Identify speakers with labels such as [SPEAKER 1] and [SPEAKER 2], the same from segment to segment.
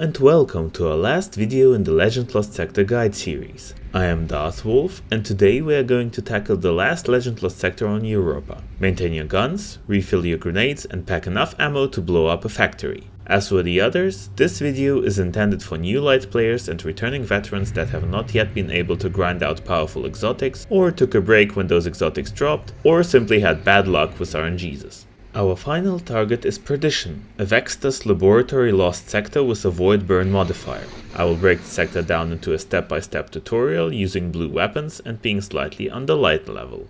[SPEAKER 1] and welcome to our last video in the Legend Lost Sector Guide series. I am Darth Wolf, and today we are going to tackle the last Legend Lost Sector on Europa. Maintain your guns, refill your grenades, and pack enough ammo to blow up a factory. As for the others, this video is intended for new light players and returning veterans that have not yet been able to grind out powerful exotics, or took a break when those exotics dropped, or simply had bad luck with RNGs. Our final target is Perdition, a Vextus laboratory lost sector with a void burn modifier. I will break the sector down into a step-by-step tutorial using blue weapons and being slightly under light level.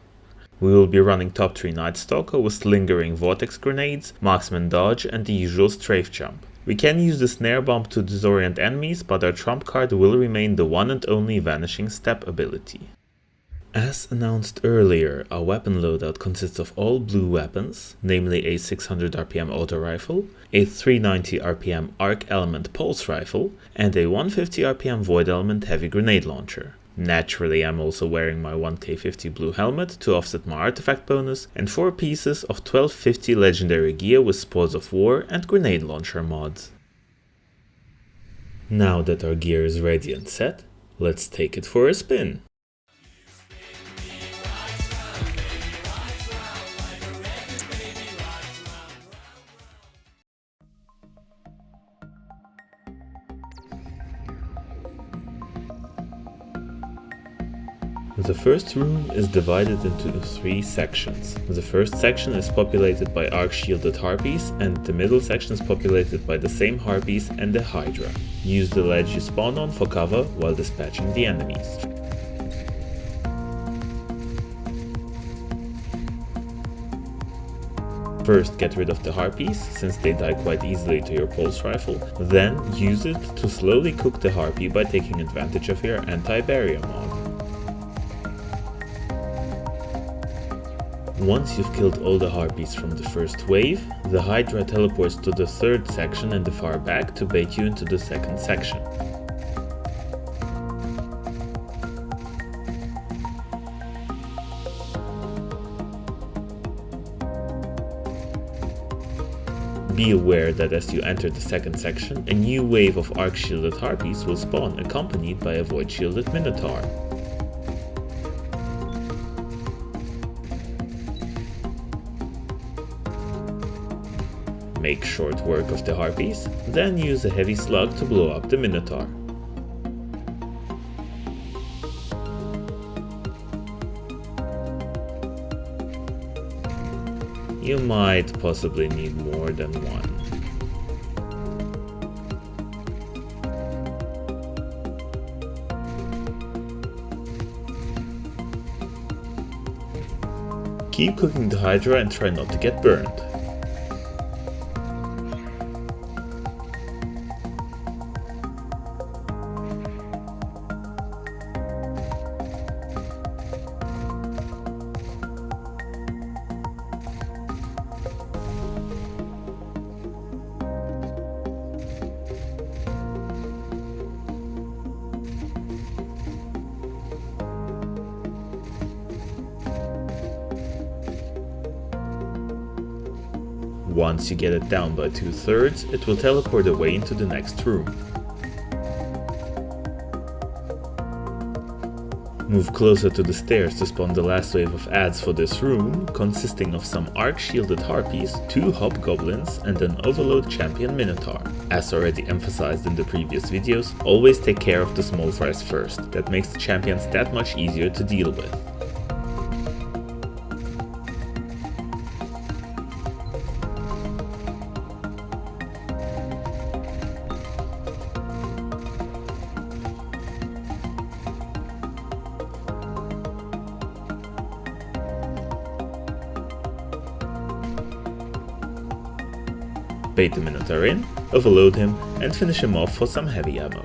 [SPEAKER 1] We will be running top 3 Night Stalker with lingering vortex grenades, marksman dodge and the usual strafe jump. We can use the snare bomb to disorient enemies, but our trump card will remain the one and only vanishing step ability. As announced earlier, our weapon loadout consists of all blue weapons, namely a 600 RPM auto rifle, a 390 RPM arc element pulse rifle, and a 150 RPM void element heavy grenade launcher. Naturally, I'm also wearing my 1K50 blue helmet to offset my artifact bonus, and 4 pieces of 1250 legendary gear with Spores of War and grenade launcher mods. Now that our gear is ready and set, let's take it for a spin. The first room is divided into 3 sections. The first section is populated by arc-shielded harpies, and the middle section is populated by the same harpies and the Hydra. Use the ledge you spawn on for cover while dispatching the enemies. First, get rid of the harpies, since they die quite easily to your pulse rifle, then use it to slowly cook the harpy by taking advantage of your anti-barrier mod. Once you've killed all the harpies from the first wave, the Hydra teleports to the third section in the far back to bait you into the second section. Be aware that as you enter the second section, a new wave of arc-shielded harpies will spawn, accompanied by a void-shielded minotaur. Make short work of the harpies, then use a heavy slug to blow up the minotaur. You might possibly need more than one. Keep cooking the Hydra and try not to get burned. Once you get it down by 2/3, it will teleport away into the next room. Move closer to the stairs to spawn the last wave of adds for this room, consisting of some arc-shielded harpies, 2 hobgoblins, and an overload champion minotaur. As already emphasized in the previous videos, always take care of the small fries first, that makes the champions that much easier to deal with. Bait the Minotaur in, overload him, and finish him off for some heavy ammo.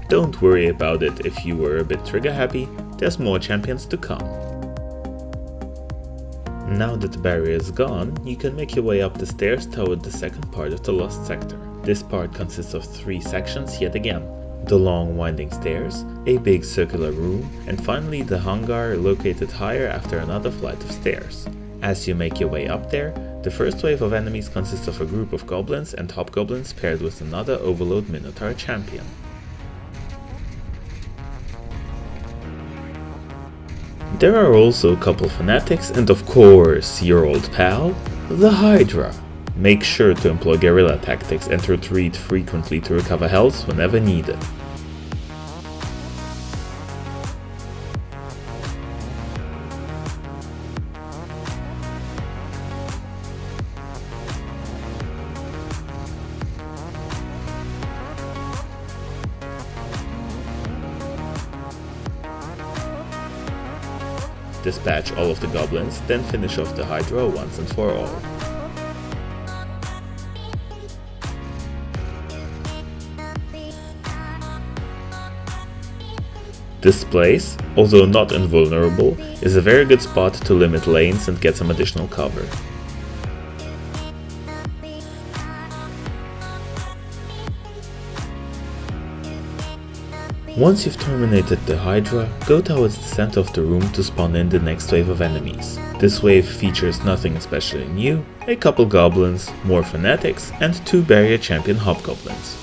[SPEAKER 1] Don't worry about it if you were a bit trigger happy, there's more champions to come. Now that the barrier is gone, you can make your way up the stairs toward the second part of the Lost Sector. This part consists of 3 sections yet again. The long winding stairs, a big circular room, and finally the hangar located higher after another flight of stairs. As you make your way up there, The first wave of enemies consists of a group of goblins and hobgoblins paired with another Overload Minotaur champion. There are also a couple fanatics and of course your old pal, the Hydra. Make sure to employ guerrilla tactics and retreat frequently to recover health whenever needed. Dispatch all of the goblins, then finish off the Hydra once and for all. This place, although not invulnerable, is a very good spot to limit lanes and get some additional cover. Once you've terminated the Hydra, go towards the center of the room to spawn in the next wave of enemies. This wave features nothing especially new, a couple goblins, more fanatics, and 2 barrier champion hobgoblins.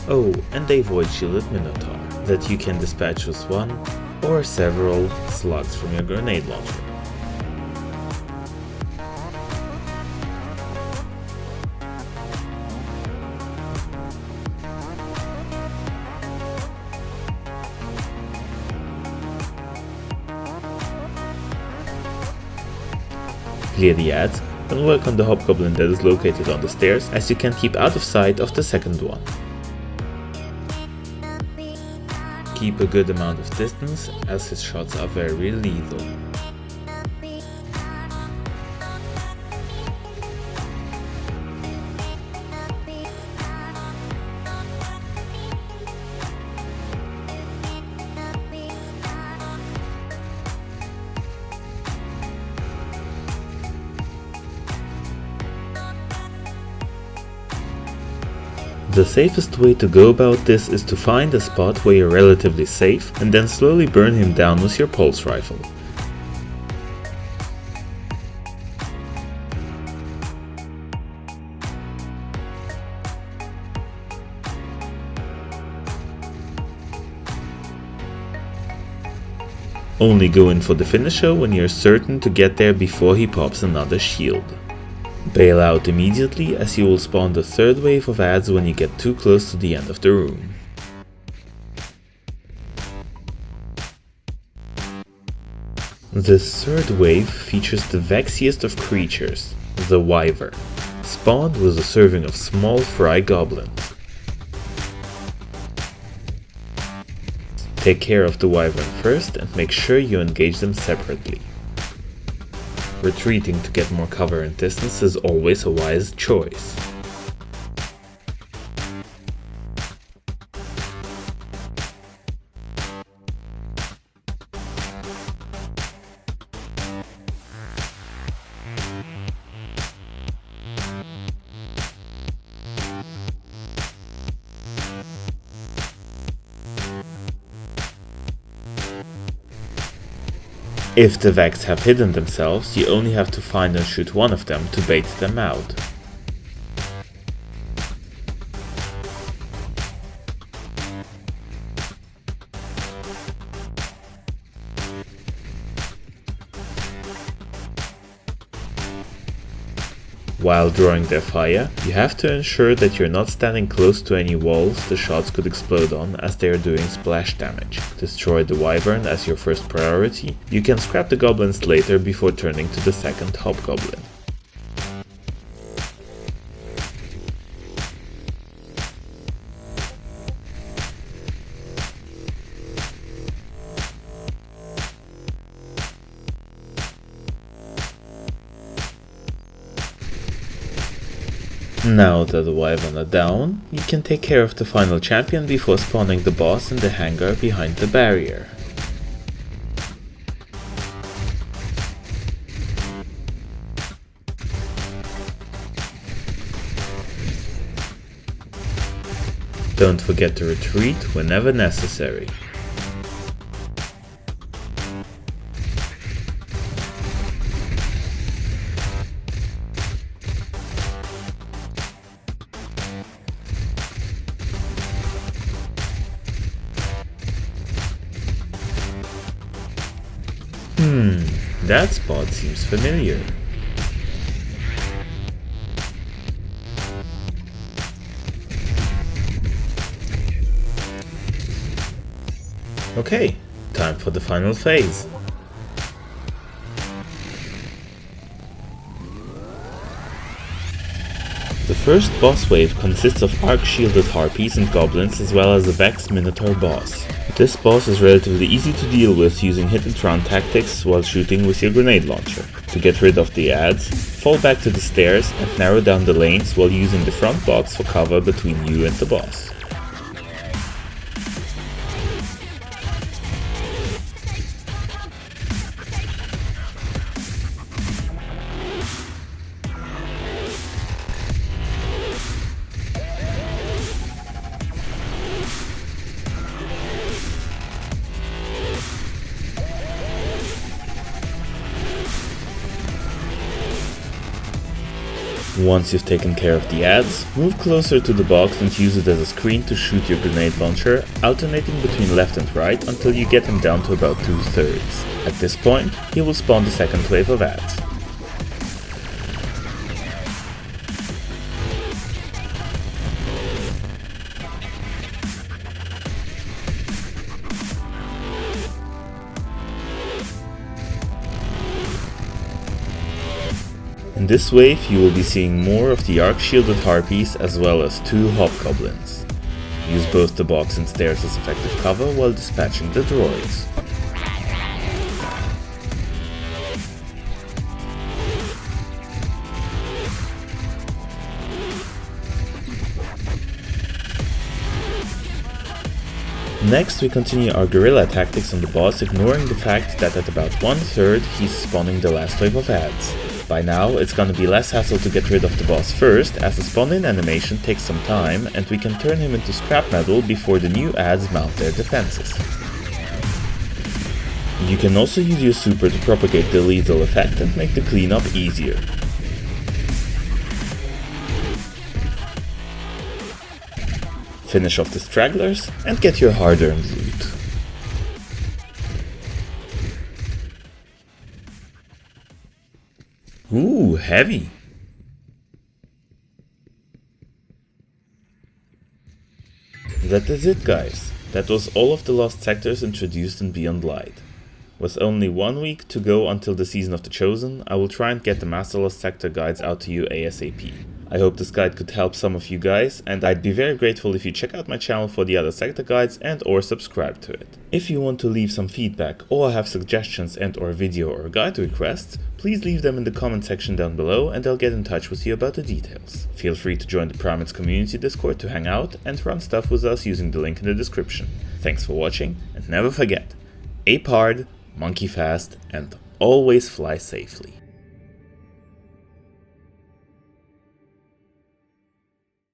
[SPEAKER 1] Oh, and a void shielded Minotaur that you can dispatch with one or several slugs from your grenade launcher. Clear the ads and work on the hobgoblin that is located on the stairs, as you can keep out of sight of the second one. Keep a good amount of distance, as his shots are very lethal. The safest way to go about this is to find a spot where you're relatively safe and then slowly burn him down with your pulse rifle. Only go in for the finisher when you're certain to get there before he pops another shield. Bail out immediately, as you will spawn the third wave of ads when you get too close to the end of the room. This third wave features the vexiest of creatures, the Wyvern, spawned with a serving of small fry goblins. Take care of the Wyvern first and make sure you engage them separately. Retreating to get more cover and distance is always a wise choice. If the Vex have hidden themselves, you only have to find and shoot one of them to bait them out. While drawing their fire, you have to ensure that you're not standing close to any walls the shots could explode on, as they are doing splash damage. Destroy the Wyvern as your first priority. You can scrap the goblins later before turning to the second hobgoblin. Now that the Wyvern are down, you can take care of the final champion before spawning the boss in the hangar behind the barrier. Don't forget to retreat whenever necessary. That spot seems familiar. Okay, time for the final phase. The first boss wave consists of arc-shielded harpies and goblins as well as a Vex Minotaur boss. This boss is relatively easy to deal with using hit-and-run tactics while shooting with your grenade launcher. To get rid of the adds, fall back to the stairs and narrow down the lanes while using the front box for cover between you and the boss. Once you've taken care of the adds, move closer to the box and use it as a screen to shoot your grenade launcher, alternating between left and right until you get him down to about 2/3. At this point, he will spawn the second wave of adds. In this wave you will be seeing more of the arc-shielded harpies as well as 2 hobgoblins. Use both the box and stairs as effective cover while dispatching the droids. Next we continue our guerrilla tactics on the boss, ignoring the fact that at about 1/3 he's spawning the last wave of adds. By now, it's gonna be less hassle to get rid of the boss first, as the spawn-in animation takes some time and we can turn him into scrap metal before the new adds mount their defenses. You can also use your super to propagate the lethal effect and make the cleanup easier. Finish off the stragglers and get your hard-earned loot. Ooh, heavy! That is it, guys. That was all of the lost sectors introduced in Beyond Light. With only 1 week to go until the Season of the Chosen, I will try and get the Master Lost Sector guides out to you ASAP. I hope this guide could help some of you guys, and I'd be very grateful if you check out my channel for the other sector guides and or subscribe to it. If you want to leave some feedback or have suggestions and or video or guide requests, please leave them in the comment section down below and I'll get in touch with you about the details. Feel free to join the Primates community Discord to hang out and run stuff with us using the link in the description. Thanks for watching, and never forget, ape hard, monkey fast, and always fly safely.